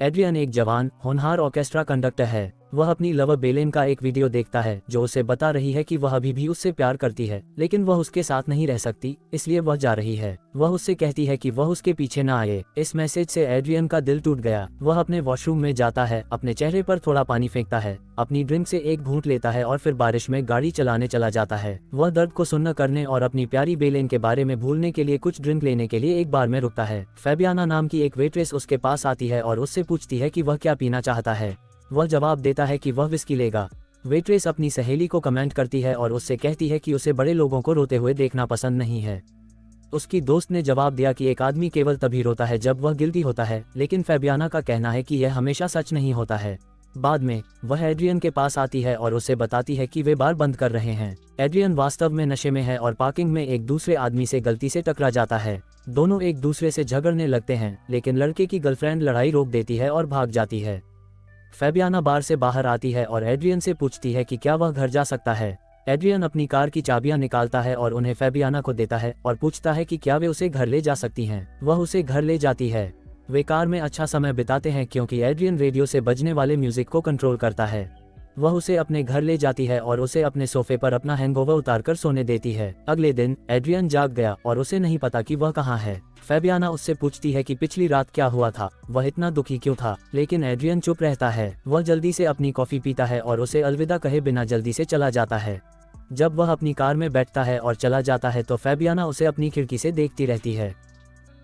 Adrian एक जवान होनहार ऑर्केस्ट्रा कंडक्टर है। वह अपनी लवर बेलेन का एक वीडियो देखता है जो उसे बता रही है कि वह अभी भी उससे प्यार करती है, लेकिन वह उसके साथ नहीं रह सकती, इसलिए वह जा रही है। वह उससे कहती है कि वह उसके पीछे न आए। इस मैसेज से एड्रियन का दिल टूट गया। वह अपने वॉशरूम में जाता है, अपने चेहरे पर थोड़ा पानी फेंकता है, अपनी ड्रिंक से एक घूंट लेता है और फिर बारिश में गाड़ी चलाने चला जाता है। वह दर्द को सुन्न करने और अपनी प्यारी बेलेन के बारे में भूलने के लिए कुछ ड्रिंक लेने के लिए एक बार में रुकता है। फैबियाना नाम की एक वेट्रेस उसके पास आती है और उससे पूछती है कि वह क्या पीना चाहता है। वह जवाब देता है कि वह विस्की लेगा। वेट्रेस अपनी सहेली को कमेंट करती है और उससे कहती है कि उसे बड़े लोगों को रोते हुए देखना पसंद नहीं है। उसकी दोस्त ने जवाब दिया कि एक आदमी केवल तभी रोता है जब वह गिल्टी होता है, लेकिन फैबियाना का कहना है कि यह हमेशा सच नहीं होता है। बाद में वह एड्रियन के पास आती है और उसे बताती है कि वे बार बंद कर रहे हैं। एड्रियन वास्तव में नशे में है और पार्किंग में एक दूसरे आदमी से गलती से टकरा जाता है। दोनों एक दूसरे से झगड़ने लगते हैं, लेकिन लड़के की गर्लफ्रेंड लड़ाई रोक देती है और भाग जाती है। फैबियाना बार से बाहर आती है और एड्रियन से पूछती है कि क्या वह घर जा सकता है। एड्रियन अपनी कार की चाबियां निकालता है और उन्हें फैबियाना को देता है और पूछता है कि क्या वे उसे घर ले जा सकती हैं। वह उसे घर ले जाती है। वे कार में अच्छा समय बिताते हैं क्योंकि एड्रियन रेडियो से बजने वाले म्यूजिक को कंट्रोल करता है। वह उसे अपने घर ले जाती है और उसे अपने सोफे पर अपना हैंगओवर उतारकर सोने देती है। अगले दिन एड्रियन जाग गया और उसे नहीं पता कि वह कहाँ है। फैबियाना उससे पूछती है कि पिछली रात क्या हुआ था, वह इतना दुखी क्यों था, लेकिन एड्रियन चुप रहता है। वह जल्दी से अपनी कॉफी पीता है और उसे अलविदा कहे बिना जल्दी से चला जाता है। जब वह अपनी कार में बैठता है और चला जाता है तो फैबियाना उसे अपनी खिड़की से देखती रहती है।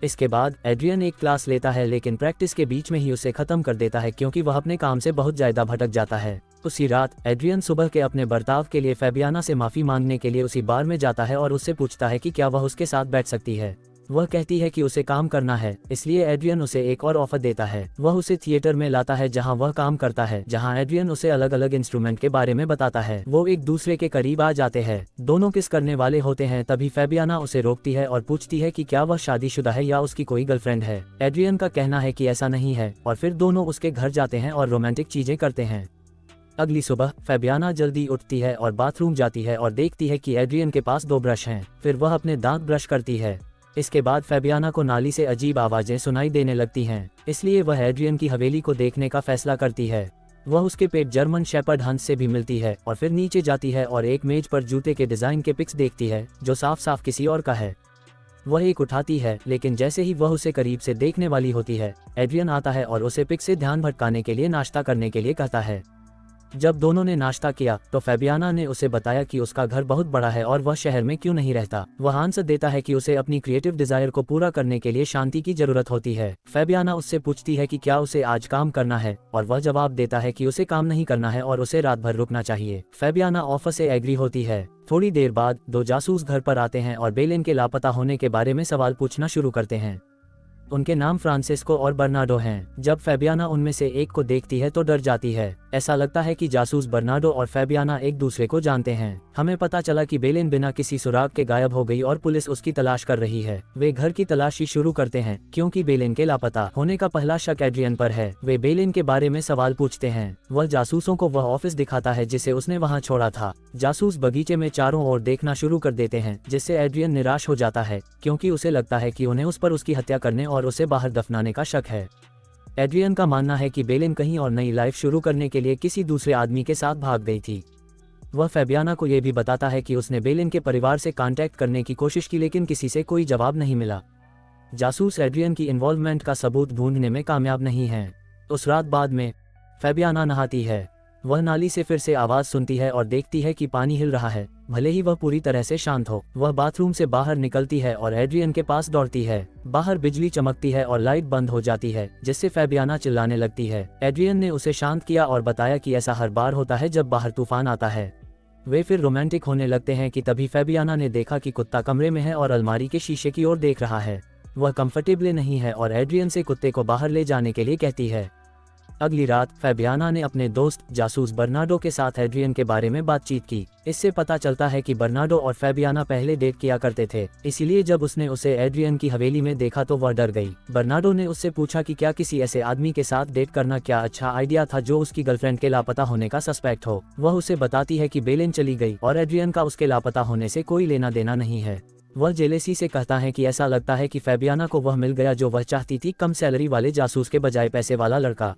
इसके बाद एड्रियन एक क्लास लेता है, लेकिन प्रैक्टिस के बीच में ही उसे खत्म कर देता है क्योंकि वह अपने काम से बहुत ज्यादा भटक जाता है। उसी रात एड्रियन सुबह के अपने बर्ताव के लिए फैबियाना से माफी मांगने के लिए उसी बार में जाता है और उससे पूछता है कि क्या वह उसके साथ बैठ सकती है। वह कहती है कि उसे काम करना है, इसलिए एड्रियन उसे एक और ऑफर देता है। वह उसे थिएटर में लाता है जहां वह काम करता है, जहां एड्रियन उसे अलग अलग इंस्ट्रूमेंट के बारे में बताता है। वो एक दूसरे के करीब आ जाते हैं, दोनों किस करने वाले होते हैं। तभी फैबियाना उसे रोकती है और पूछती है कि क्या वह शादीशुदा है या उसकी कोई गर्लफ्रेंड है। एड्रियन का कहना है कि ऐसा नहीं है और फिर दोनों उसके घर जाते हैं और रोमांटिक चीजें करते हैं। अगली सुबह फैबियाना जल्दी उठती है और बाथरूम जाती है और देखती है कि एड्रियन के पास 2 ब्रश हैं। फिर वह अपने दांत ब्रश करती है। इसके बाद फैबियाना को नाली से अजीब आवाजें सुनाई देने लगती हैं, इसलिए वह एड्रियन की हवेली को देखने का फैसला करती है। वह उसके पेट जर्मन शेपर्ड हंस से भी मिलती है और फिर नीचे जाती है और एक मेज पर जूते के डिजाइन के पिक्स देखती है जो साफ साफ किसी और का है। वह एक उठाती है, लेकिन जैसे ही वह उसे करीब से देखने वाली होती है, एड्रियन आता है और उसे पिक से ध्यान भटकाने के लिए नाश्ता करने के लिए कहता है। जब दोनों ने नाश्ता किया तो फैबियाना ने उसे बताया कि उसका घर बहुत बड़ा है और वह शहर में क्यों नहीं रहता। वह आंसर देता है कि उसे अपनी क्रिएटिव डिजायर को पूरा करने के लिए शांति की जरूरत होती है। फैबियाना उससे पूछती है कि क्या उसे आज काम करना है और वह जवाब देता है कि उसे काम नहीं करना है और उसे रात भर रुकना चाहिए। फैबियाना ऑफर से एग्री होती है। थोड़ी देर बाद 2 जासूस घर पर आते हैं और बेलेन के लापता होने के बारे में सवाल पूछना शुरू करते हैं। उनके नाम फ्रांसिस्को और बर्नार्डो हैं। जब फैबियाना उनमें से एक को देखती है तो डर जाती है। ऐसा लगता है कि जासूस बर्नार्डो और फैबियाना एक दूसरे को जानते हैं। हमें पता चला कि बेलेन बिना किसी सुराग के गायब हो गई और पुलिस उसकी तलाश कर रही है। वे घर की तलाशी शुरू करते हैं क्योंकि बेलेन के लापता होने का पहला शक एड्रियन पर है। वे बेलेन के बारे में सवाल पूछते हैं। वह जासूसों को वह ऑफिस दिखाता है जिसे उसने वहाँ छोड़ा था। जासूस बगीचे में चारों ओर देखना शुरू कर देते हैं, जिससे एड्रियन निराश हो जाता है क्योंकि उसे लगता है कि उन्हें उस पर उसकी हत्या करने और उसे बाहर दफनाने का शक है। एड्रियन का मानना है कि बेलेन कहीं और नई लाइफ शुरू करने के लिए किसी दूसरे आदमी के साथ भाग गई थी। वह फैबियाना को यह भी बताता है कि उसने बेलेन के परिवार से कांटेक्ट करने की कोशिश की, लेकिन किसी से कोई जवाब नहीं मिला। जासूस एड्रियन की इन्वॉल्वमेंट का सबूत ढूंढने में कामयाब नहीं है। उस रात बाद में फैबियाना नहाती है। वह नाली से फिर से आवाज सुनती है और देखती है कि पानी हिल रहा है, भले ही वह पूरी तरह से शांत हो। वह बाथरूम से बाहर निकलती है और एड्रियन के पास दौड़ती है। बाहर बिजली चमकती है और लाइट बंद हो जाती है, जिससे फैबियाना चिल्लाने लगती है। एड्रियन ने उसे शांत किया और बताया कि ऐसा हर बार होता है जब बाहर तूफान आता है। वे फिर रोमांटिक होने लगते हैं कि तभी फैबियाना ने देखा कि कुत्ता कमरे में है और अलमारी के शीशे की ओर देख रहा है। वह कंफर्टेबल नहीं है और एड्रियन से कुत्ते को बाहर ले जाने के लिए कहती है। अगली रात फैबियाना ने अपने दोस्त जासूस बर्नार्डो के साथ एड्रियन के बारे में बातचीत की। इससे पता चलता है कि बर्नार्डो और फैबियाना पहले डेट किया करते थे, इसीलिए जब उसने उसे एड्रियन की हवेली में देखा तो वह डर गई। बर्नार्डो ने उससे पूछा कि क्या किसी ऐसे आदमी के साथ डेट करना क्या अच्छा आइडिया था जो उसकी गर्लफ्रेंड के लापता होने का सस्पेक्ट हो। वह उसे बताती है कि बेलेन चली गई और एड्रियन का उसके लापता होने से कोई लेना देना नहीं है। वह जेलेसी से कहता है कि ऐसा लगता है कि फैबियाना को वह मिल गया जो वह चाहती थी, कम सैलरी वाले जासूस के बजाय पैसे वाला लड़का।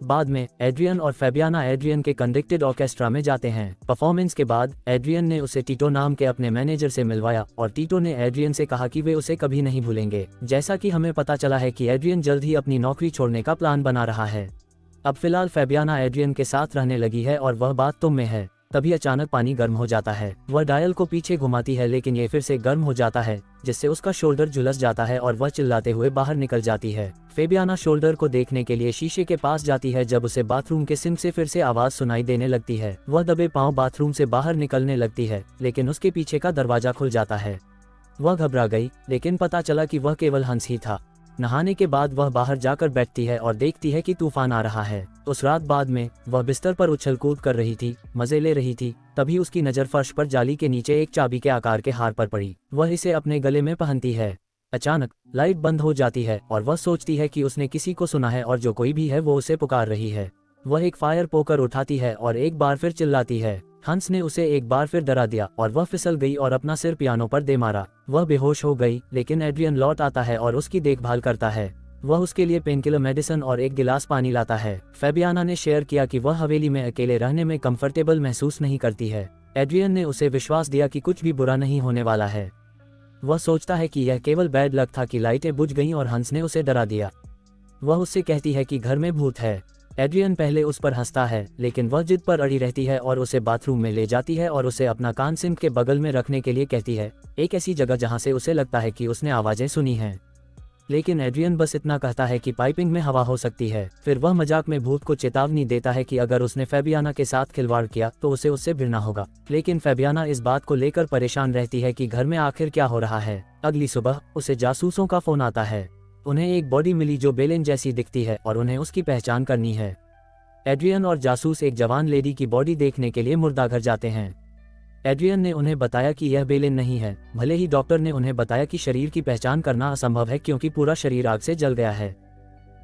बाद में एड्रियन और फैबियाना एड्रियन के कंडक्टेड ऑर्केस्ट्रा में जाते हैं। परफॉर्मेंस के बाद एड्रियन ने उसे टीटो नाम के अपने मैनेजर से मिलवाया और टीटो ने एड्रियन से कहा कि वे उसे कभी नहीं भूलेंगे। जैसा कि हमें पता चला है कि एड्रियन जल्द ही अपनी नौकरी छोड़ने का प्लान बना रहा है। अब फिलहाल फैबियाना एड्रियन के साथ रहने लगी है और वह बाथरूम में है। तभी अचानक पानी गर्म हो जाता है। वह डायल को पीछे घुमाती है लेकिन ये फिर से गर्म हो जाता है, जिससे उसका शोल्डर झुलस जाता है और वह चिल्लाते हुए बाहर निकल जाती है। फैबियाना शोल्डर को देखने के लिए शीशे के पास जाती है जब उसे बाथरूम के सिंक से फिर से आवाज सुनाई देने लगती है। वह दबे पांव बाथरूम से बाहर निकलने लगती है लेकिन उसके पीछे का दरवाजा खुल जाता है। वह घबरा गई लेकिन पता चला कि वह केवल हंस ही था। नहाने के बाद वह बाहर जाकर बैठती है और देखती है कि तूफान आ रहा है। उस रात बाद में वह बिस्तर पर उछल कूद कर रही थी, मजे ले रही थी। तभी उसकी नज़र फर्श पर जाली के नीचे एक चाबी के आकार के हार पर पड़ी। वह इसे अपने गले में पहनती है। अचानक लाइट बंद हो जाती है और वह सोचती है कि उसने किसी को सुना है और जो कोई भी है वो उसे पुकार रही है। वह एक फायर पोकर उठाती है और एक बार फिर चिल्लाती है। हंस ने उसे एक बार फिर डरा दिया और वह फिसल गई और अपना सिर पियानो पर दे मारा। वह बेहोश हो गई लेकिन एड्रियन लौट आता है और उसकी देखभाल करता है। वह उसके लिए पेनकिलर मेडिसिन और एक गिलास पानी लाता है। फैबियाना ने शेयर किया कि वह हवेली में अकेले रहने में कंफर्टेबल महसूस नहीं करती है। एड्रियन ने उसे विश्वास दिया कि कुछ भी बुरा नहीं होने वाला है। वह सोचता है कि यह केवल बैड लक था कि लाइटें बुझ गईं और हंस ने उसे डरा दिया। वह उससे कहती है कि घर में भूत है। एड्रियन पहले उस पर हंसता है लेकिन वह जिद पर अड़ी रहती है और उसे बाथरूम में ले जाती है और उसे अपना कान सिंक के बगल में रखने के लिए कहती है, एक ऐसी जगह जहां से उसे लगता है कि उसने आवाजें सुनी हैं। लेकिन एड्रियन बस इतना कहता है कि पाइपिंग में हवा हो सकती है। फिर वह मजाक में भूत को चेतावनी देता है कि अगर उसने फैबियाना के साथ खिलवाड़ किया तो उसे उससे भिड़ना होगा। लेकिन फैबियाना इस बात को लेकर परेशान रहती है कि घर में आखिर क्या हो रहा है। अगली सुबह उसे जासूसों का फोन आता है। उन्हें एक बॉडी मिली जो बेलेन जैसी दिखती है और उन्हें उसकी पहचान करनी है। एड्रियन और जासूस एक जवान लेडी की बॉडी देखने के लिए मुर्दाघर जाते हैं। एड्रियन ने उन्हें बताया कि यह बेलेन नहीं है, भले ही डॉक्टर ने उन्हें बताया कि शरीर की पहचान करना असंभव है क्योंकि पूरा शरीर आग से जल गया है।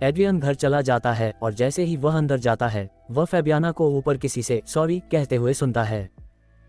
एड्रियन घर चला जाता है और जैसे ही वह अंदर जाता है वह फैबियाना को ऊपर किसी से सॉरी कहते हुए सुनता है।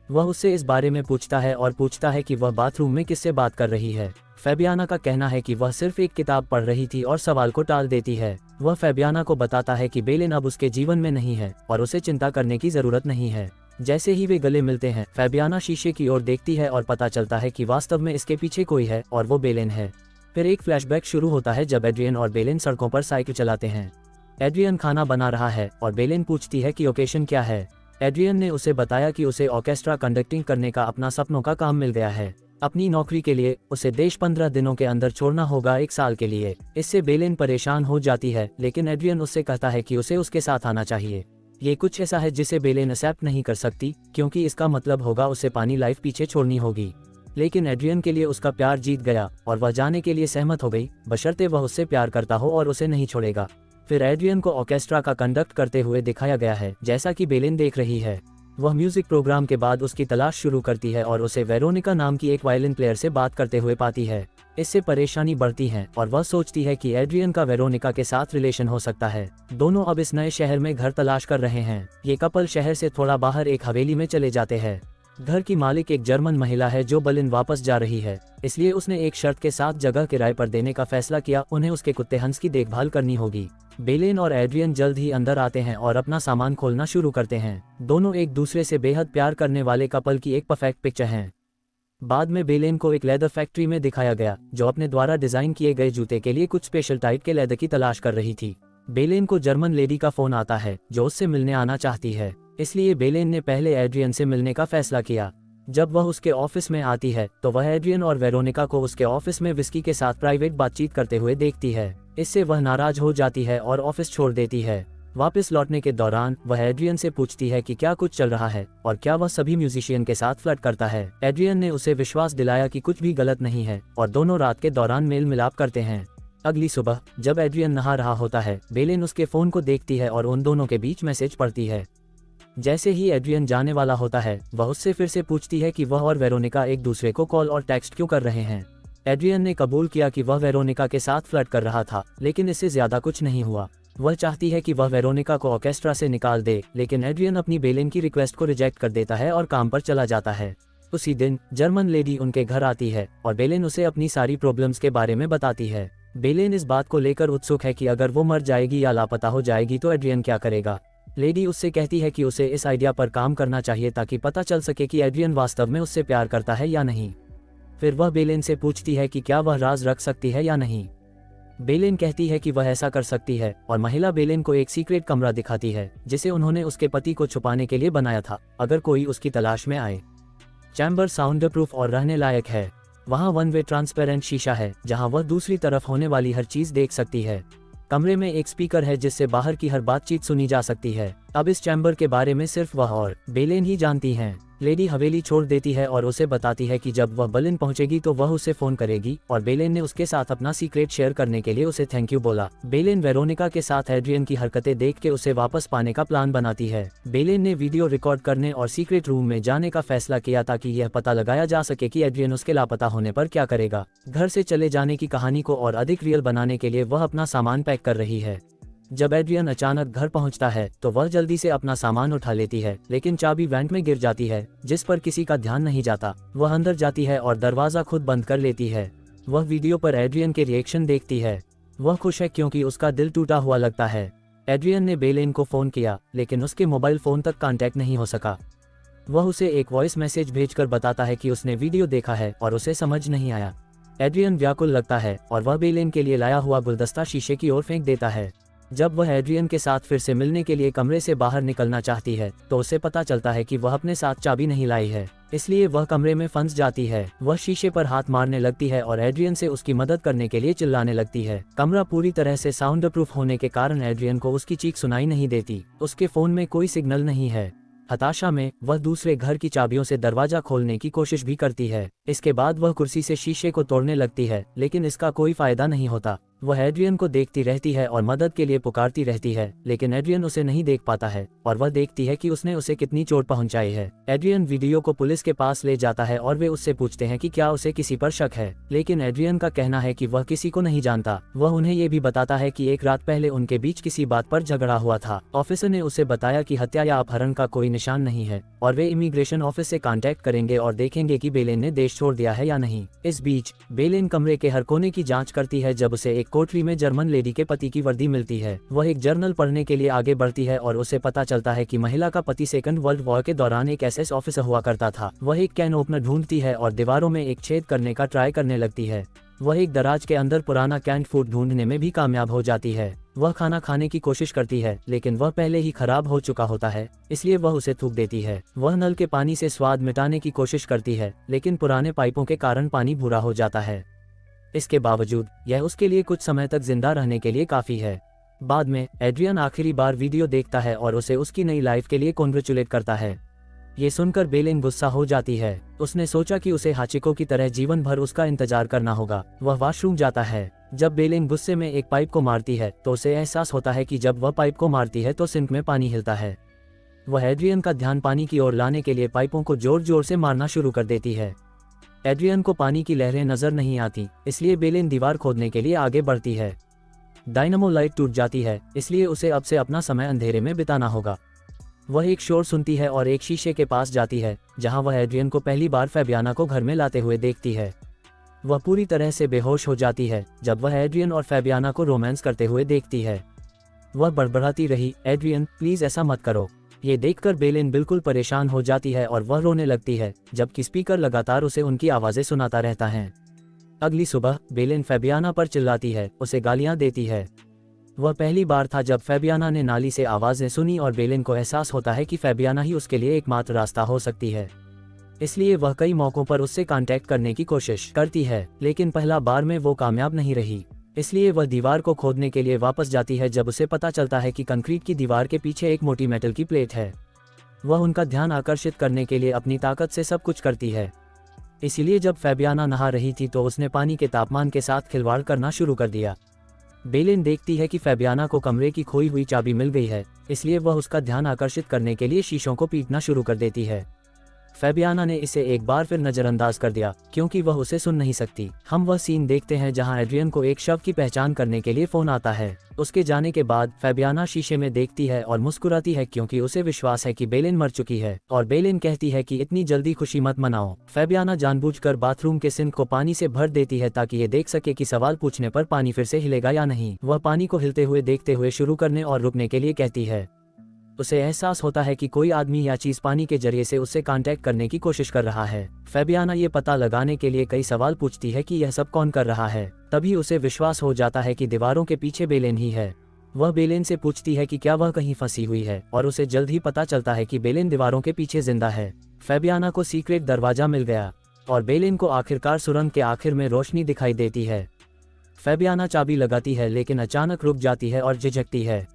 वह उससे इस बारे में पूछता है और पूछता है कि वह बाथरूम में किससे बात कर रही है। फैबियाना का कहना है कि वह सिर्फ एक किताब पढ़ रही थी और सवाल को टाल देती है। वह फैबियाना को बताता है कि बेलेन अब उसके जीवन में नहीं है और उसे चिंता करने की जरूरत नहीं है। जैसे ही वे गले मिलते हैं फैबियाना शीशे की ओर देखती है और पता चलता है कि वास्तव में इसके पीछे कोई है और वो बेलेन है। फिर एक फ्लैशबैक शुरू होता है जब एड्रियन और बेलेन सड़कों पर साइकिल चलाते हैं। एड्रियन खाना बना रहा है और बेलेन पूछती है कि ओकेशन क्या है। एड्रियन ने उसे बताया कि उसे ऑर्केस्ट्रा कंडक्टिंग करने का अपना सपनों का काम मिल गया है। अपनी नौकरी के लिए उसे देश 15 दिनों के अंदर छोड़ना होगा, 1 साल के लिए। इससे बेलेन परेशान हो जाती है लेकिन एड्रियन उससे कहता है कि उसे उसके साथ आना चाहिए। ये कुछ ऐसा है जिसे बेलेन एक्सेप्ट नहीं कर सकती क्योंकि इसका मतलब होगा उसे पानी लाइफ पीछे छोड़नी होगी। लेकिन एड्रियन के लिए उसका प्यार जीत गया और वह जाने के लिए सहमत हो गई, बशर्ते वह उससे प्यार करता हो और उसे नहीं छोड़ेगा। फिर एड्रियन को ऑर्केस्ट्रा का कंडक्ट करते हुए दिखाया गया है जैसा कि बेलेन देख रही है। वह म्यूजिक प्रोग्राम के बाद उसकी तलाश शुरू करती है और उसे वेरोनिका नाम की एक वायलिन प्लेयर से बात करते हुए पाती है। इससे परेशानी बढ़ती है और वह सोचती है कि एड्रियन का वेरोनिका के साथ रिलेशन हो सकता है। दोनों अब इस नए शहर में घर तलाश कर रहे हैं। ये कपल शहर से थोड़ा बाहर एक हवेली में चले जाते हैं। घर की मालिक एक जर्मन महिला है जो बर्लिन वापस जा रही है, इसलिए उसने एक शर्त के साथ जगह किराए पर देने का फैसला किया। उन्हें उसके कुत्ते हंस की देखभाल करनी होगी। बेलेन और एड्रियन जल्द ही अंदर आते हैं और अपना सामान खोलना शुरू करते हैं। दोनों एक दूसरे से बेहद प्यार करने वाले कपल की एक परफेक्ट पिक्चर है। बाद में बेलेन को एक लेदर फैक्ट्री में दिखाया गया जो अपने द्वारा डिजाइन किए गए जूते के लिए कुछ स्पेशल टाइप के लेदर की तलाश कर रही थी। बेलेन को जर्मन लेडी का फोन आता है जो उससे मिलने आना चाहती है, इसलिए बेलेन ने पहले एड्रियन से मिलने का फैसला किया। जब वह उसके ऑफिस में आती है तो वह एड्रियन और वेरोनिका को उसके ऑफिस में विस्की के साथ प्राइवेट बातचीत करते हुए देखती है। इससे वह नाराज हो जाती है और ऑफिस छोड़ देती है। वापस लौटने के दौरान वह एड्रियन से पूछती है कि क्या कुछ चल रहा है और क्या वह सभी म्यूजिशियन के साथ फ्लर्ट करता है। एड्रियन ने उसे विश्वास दिलाया कि कुछ भी गलत नहीं है और दोनों रात के दौरान मेल मिलाप करते हैं। अगली सुबह जब एड्रियन नहा रहा होता है, बेलेन उसके फोन को देखती है और उन दोनों के बीच मैसेज पढ़ती है। जैसे ही एड्रियन जाने वाला होता है वह उससे फिर से पूछती है कि वह और वेरोनिका एक दूसरे को कॉल और टेक्स्ट क्यों कर रहे हैं। एड्रियन ने कबूल किया कि वह वेरोनिका के साथ फ्लर्ट कर रहा था, लेकिन इससे ज्यादा कुछ नहीं हुआ। वह चाहती है कि वह वेरोनिका को ऑर्केस्ट्रा से निकाल दे, लेकिन एड्रियन अपनी बेलेन की रिक्वेस्ट को रिजेक्ट कर देता है और काम पर चला जाता है। उसी दिन जर्मन लेडी उनके घर आती है और बेलेन उसे अपनी सारी प्रॉब्लम्स के बारे में बताती है। बेलेन इस बात को लेकर उत्सुक है कि अगर वो मर जाएगी या लापता हो जाएगी तो एड्रियन क्या करेगा। लेडी उससे कहती है कि उसे इस आइडिया पर काम करना चाहिए ताकि पता चल सके कि एड्रियन वास्तव में उससे प्यार करता है या नहीं। फिर वह बेलेन से पूछती है कि क्या वह राज रख सकती है या नहीं। बेलेन कहती है कि वह ऐसा कर सकती है और महिला बेलेन को एक सीक्रेट कमरा दिखाती है जिसे उन्होंने उसके पति को छुपाने के लिए बनाया था अगर कोई उसकी तलाश में आए। चैम्बर साउंड प्रूफ और रहने लायक है। वहाँ वन वे ट्रांसपेरेंट शीशा है जहाँ वह दूसरी तरफ होने वाली हर चीज देख सकती है। कमरे में एक स्पीकर है जिससे बाहर की हर बातचीत सुनी जा सकती है। अब इस चैम्बर के बारे में सिर्फ वह और बेलेन ही जानती हैं। लेडी हवेली छोड़ देती है और उसे बताती है कि जब वह बर्लिन पहुंचेगी तो वह उसे फोन करेगी और बेलेन ने उसके साथ अपना सीक्रेट शेयर करने के लिए उसे थैंक यू बोला। बेलेन वेरोनिका के साथ एड्रियन की हरकतें देख के उसे वापस पाने का प्लान बनाती है। बेलेन ने वीडियो रिकॉर्ड करने और सीक्रेट रूम में जाने का फैसला किया ताकि यह पता लगाया जा सके कि एड्रियन उसके लापता होने पर क्या करेगा। घर से चले जाने की कहानी को और अधिक रियल बनाने के लिए वह अपना सामान पैक कर रही है। जब एड्रियन अचानक घर पहुंचता है तो वह जल्दी से अपना सामान उठा लेती है, लेकिन चाबी वेंट में गिर जाती है जिस पर किसी का ध्यान नहीं जाता। वह अंदर जाती है और दरवाजा खुद बंद कर लेती है। वह वीडियो पर एड्रियन के रिएक्शन देखती है। वह खुश है क्योंकि उसका दिल टूटा हुआ लगता है। एड्रियन ने बेलेन को फोन किया लेकिन उसके मोबाइल फोन तक कांटेक्ट नहीं हो सका। वह उसे एक वॉइस मैसेज भेजकर बताता है कि उसने वीडियो देखा है और उसे समझ नहीं आया। एड्रियन व्याकुल लगता है और वह बेलेन के लिए लाया हुआ गुलदस्ता शीशे की ओर फेंक देता है। जब वह एड्रियन के साथ फिर से मिलने के लिए कमरे से बाहर निकलना चाहती है तो उसे पता चलता है कि वह अपने साथ चाबी नहीं लाई है, इसलिए वह कमरे में फंस जाती है। वह शीशे पर हाथ मारने लगती है और एड्रियन से उसकी मदद करने के लिए चिल्लाने लगती है। कमरा पूरी तरह से साउंड प्रूफ होने के कारण एड्रियन को उसकी चीख सुनाई नहीं देती। उसके फोन में कोई सिग्नल नहीं है। हताशा में वह दूसरे घर की चाबियों से दरवाजा खोलने की कोशिश भी करती है। इसके बाद वह कुर्सी से शीशे को तोड़ने लगती है, लेकिन इसका कोई फायदा नहीं होता। वह एड्रियन को देखती रहती है और मदद के लिए पुकारती रहती है, लेकिन एड्रियन उसे नहीं देख पाता है और वह देखती है कि उसने उसे कितनी चोट पहुंचाई है। एड्रियन वीडियो को पुलिस के पास ले जाता है और वे उससे पूछते हैं कि क्या उसे किसी पर शक है, लेकिन एड्रियन का कहना है कि वह किसी को नहीं जानता। वह उन्हें ये भी बताता है कि एक रात पहले उनके बीच किसी बात पर झगड़ा हुआ था। ऑफिसर ने उसे बताया कि हत्या या अपहरण का कोई निशान नहीं है और वे इमिग्रेशन ऑफिस से कांटेक्ट करेंगे और देखेंगे कि बेलेन ने देश छोड़ दिया है या नहीं। इस बीच बेलेन कमरे के हर कोने की जांच करती है जब उसे एक कोठरी में जर्मन लेडी के पति की वर्दी मिलती है। वह एक जर्नल पढ़ने के लिए आगे बढ़ती है और उसे पता चलता है कि महिला का पति सेकंड वर्ल्ड वॉर के दौरान एक एसएस ऑफिसर हुआ करता था। वह एक कैन ओपनर ढूंढती है और दीवारों में एक छेद करने का ट्राई करने लगती है। वह एक दराज के अंदर पुराना कैंड फूड ढूंढने में भी कामयाब हो जाती है। वह खाना खाने की कोशिश करती है, लेकिन वह पहले ही खराब हो चुका होता है, इसलिए वह उसे थूक देती है। वह नल के पानी से स्वाद मिटाने की कोशिश करती है, लेकिन पुराने पाइपों के कारण पानी भूरा हो जाता है। इसके बावजूद यह उसके लिए कुछ समय तक जिंदा रहने के लिए काफी है। बाद में एड्रियन आखिरी बार वीडियो देखता है और उसे उसकी नई लाइफ के लिए कॉन्ग्रेचुलेट करता है। ये सुनकर बेलेन गुस्सा हो जाती है। उसने सोचा कि उसे हाचिको की तरह जीवन भर उसका इंतजार करना होगा। वह वॉशरूम जाता है। जब बेलेन गुस्से में एक पाइप को मारती है तो उसे एहसास होता है कि जब वह पाइप को मारती है तो सिंक में पानी हिलता है। वह एड्रियन का ध्यान पानी की ओर लाने के लिए पाइपों को जोर जोर से मारना शुरू कर देती है। एड्रियन को पानी की लहरें नजर नहीं आती, इसलिए बेलेन दीवार खोदने के लिए आगे बढ़ती है। डायनामो लाइट टूट जाती है, इसलिए उसे अब से अपना समय अंधेरे में बिताना होगा। वह एक शोर सुनती है और एक शीशे के पास जाती है जहां वह एड्रियन को पहली बार फैबियाना को घर में लाते हुए देखती है। वह पूरी तरह से बेहोश हो जाती है जब वह एड्रियन और फैबियाना को रोमांस करते हुए देखती है। वह बड़बड़ाती रही, एड्रियन प्लीज ऐसा मत करो। ये देखकर बेलेन बिल्कुल परेशान हो जाती है और वह रोने लगती है, जबकि स्पीकर लगातार उसे उनकी आवाजें सुनाता रहता है। अगली सुबह बेलेन फैबियाना पर चिल्लाती है, उसे गालियां देती है। वह पहली बार था जब फैबियाना ने नाली से आवाजें सुनी और बेलेन को एहसास होता है कि फैबियाना ही उसके लिए एकमात्र रास्ता हो सकती है। इसलिए वह कई मौकों पर उससे कांटेक्ट करने की कोशिश करती है, लेकिन पहला बार में वो कामयाब नहीं रही। इसलिए वह दीवार को खोदने के लिए वापस जाती है जब उसे पता चलता है कि कंक्रीट की दीवार के पीछे एक मोटी मेटल की प्लेट है। वह उनका ध्यान आकर्षित करने के लिए अपनी ताकत से सब कुछ करती है। इसीलिए जब फैबियाना नहा रही थी तो उसने पानी के तापमान के साथ खिलवाड़ करना शुरू कर दिया। बेलेन देखती है कि फैबियाना को कमरे की खोई हुई चाबी मिल गई है, इसलिए वह उसका ध्यान आकर्षित करने के लिए शीशों को पीटना शुरू कर देती है। फेबियाना ने इसे एक बार फिर नजरअंदाज कर दिया क्योंकि वह उसे सुन नहीं सकती। हम वह सीन देखते हैं जहां एड्रियन को एक शव की पहचान करने के लिए फोन आता है। उसके जाने के बाद फेबियाना शीशे में देखती है और मुस्कुराती है क्योंकि उसे विश्वास है कि बेलेन मर चुकी है और बेलेन कहती है कि इतनी जल्दी खुशी मत मनाओ। फेबियाना जानबूझकर बाथरूम के सिंक को पानी से भर देती है ताकि ये देख सके कि सवाल पूछने पर पानी फिर से हिलेगा या नहीं। वह पानी को हिलते हुए देखते हुए शुरू करने और रुकने के लिए कहती है। उसे एहसास होता है कि कोई आदमी या चीज पानी के जरिए से उससे कांटेक्ट करने की कोशिश कर रहा है। फेबियाना ये पता लगाने के लिए कई सवाल पूछती है कि यह सब कौन कर रहा है। तभी उसे विश्वास हो जाता है कि दीवारों के पीछे बेलेन ही है। वह बेलेन से पूछती है कि क्या वह कहीं फंसी हुई है और उसे जल्द ही पता चलता है कि बेलेन दीवारों के पीछे जिंदा है। फेबियाना को सीक्रेट दरवाजा मिल गया और बेलेन को आखिरकार सुरंग के आखिर में रोशनी दिखाई देती है। फेबियाना चाबी लगाती है लेकिन अचानक रुक जाती है और झिझकती है।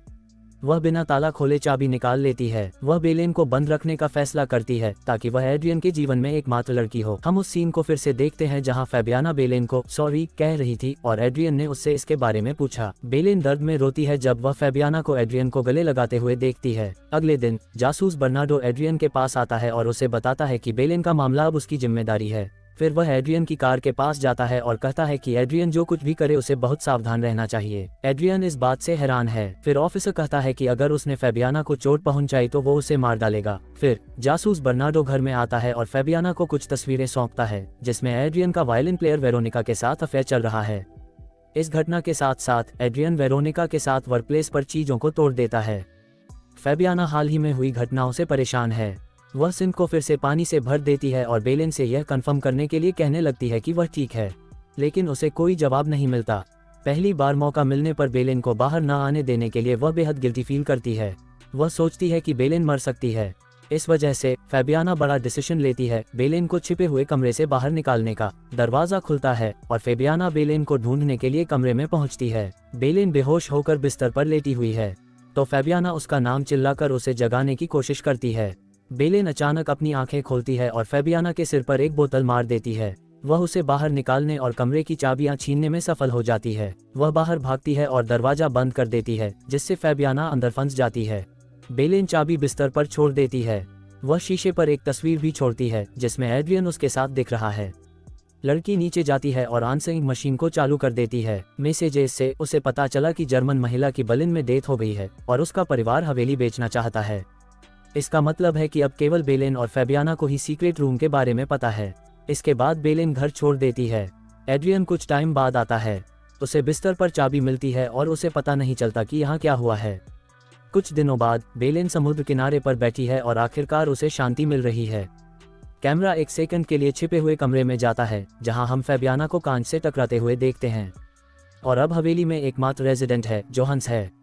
वह बिना ताला खोले चाबी निकाल लेती है। वह बेलेन को बंद रखने का फैसला करती है ताकि वह एड्रियन के जीवन में एकमात्र लड़की हो। हम उस सीन को फिर से देखते हैं जहां फेबियाना बेलेन को सॉरी कह रही थी और एड्रियन ने उससे इसके बारे में पूछा। बेलेन दर्द में रोती है जब वह फेबियाना को एड्रियन को गले लगाते हुए देखती है। अगले दिन जासूस बर्नार्डो एड्रियन के पास आता है और उसे बताता है कि बेलेन का मामला अब उसकी जिम्मेदारी है। फिर वह एड्रियन की कार के पास जाता है और कहता है कि एड्रियन जो कुछ भी करे उसे बहुत सावधान रहना चाहिए। एड्रियन इस बात से हैरान है। फिर ऑफिसर कहता है कि अगर उसने फेबियाना को चोट पहुंचाई तो वो उसे मार डालेगा। फिर जासूस बर्नार्डो घर में आता है और फेबियाना को कुछ तस्वीरें सौंपता है जिसमें एड्रियन का वायलिन प्लेयर वेरोनिका के साथ अफेयर चल रहा है। इस घटना के साथ साथ एड्रियन वेरोनिका के साथ वर्कप्लेस पर चीजों को तोड़ देता है। फेबियाना हाल ही में हुई घटनाओं से परेशान है। वह सिंक को फिर से पानी से भर देती है और बेलेन से यह कंफर्म करने के लिए कहने लगती है कि वह ठीक है, लेकिन उसे कोई जवाब नहीं मिलता। पहली बार मौका मिलने पर बेलेन को बाहर न आने देने के लिए वह बेहद गिल्टी फील करती है। वह सोचती है कि बेलेन मर सकती है। इस वजह से फेबियाना बड़ा डिसीजन लेती है बेलेन को छिपे हुए कमरे से बाहर निकालने का। दरवाजा खुलता है और फेबियाना बेलेन को ढूंढने के लिए कमरे में पहुंचती है। बेलेन बेहोश होकर बिस्तर पर लेटी हुई है तो फेबियाना उसका नाम चिल्लाकर उसे जगाने की कोशिश करती है। बेलेन अचानक अपनी आंखें खोलती है और फेबियाना के सिर पर एक बोतल मार देती है। वह उसे बाहर निकालने और कमरे की चाबियां छीनने में सफल हो जाती है। वह बाहर भागती है और दरवाजा बंद कर देती है जिससे फेबियाना अंदर फंस जाती है। बेलेन चाबी बिस्तर पर छोड़ देती है। वह शीशे पर एक तस्वीर भी छोड़ती है जिसमें एड्रियन उसके साथ दिख रहा है। लड़की नीचे जाती है और आंसरिंग मशीन को चालू कर देती है। मैसेजेस से उसे पता चला कि जर्मन महिला की बर्लिन में डेथ हो गई है और उसका परिवार हवेली बेचना चाहता है। इसका मतलब है कि अब केवल बेलेन और फेबियाना को ही सीक्रेट रूम के बारे में पता है। इसके बाद बेलेन घर छोड़ देती है। एड्रियन कुछ टाइम बाद आता है। उसे बिस्तर पर चाबी मिलती है और उसे पता नहीं चलता कि यहाँ क्या हुआ है। कुछ दिनों बाद बेलेन समुद्र किनारे पर बैठी है और आखिरकार उसे शांति मिल रही है। कैमरा एक सेकंड के लिए छिपे हुए कमरे में जाता है जहां हम फेबियाना को कांच से टकराते हुए देखते हैं। और अब हवेली में एकमात्र रेजिडेंट है जो हंस है।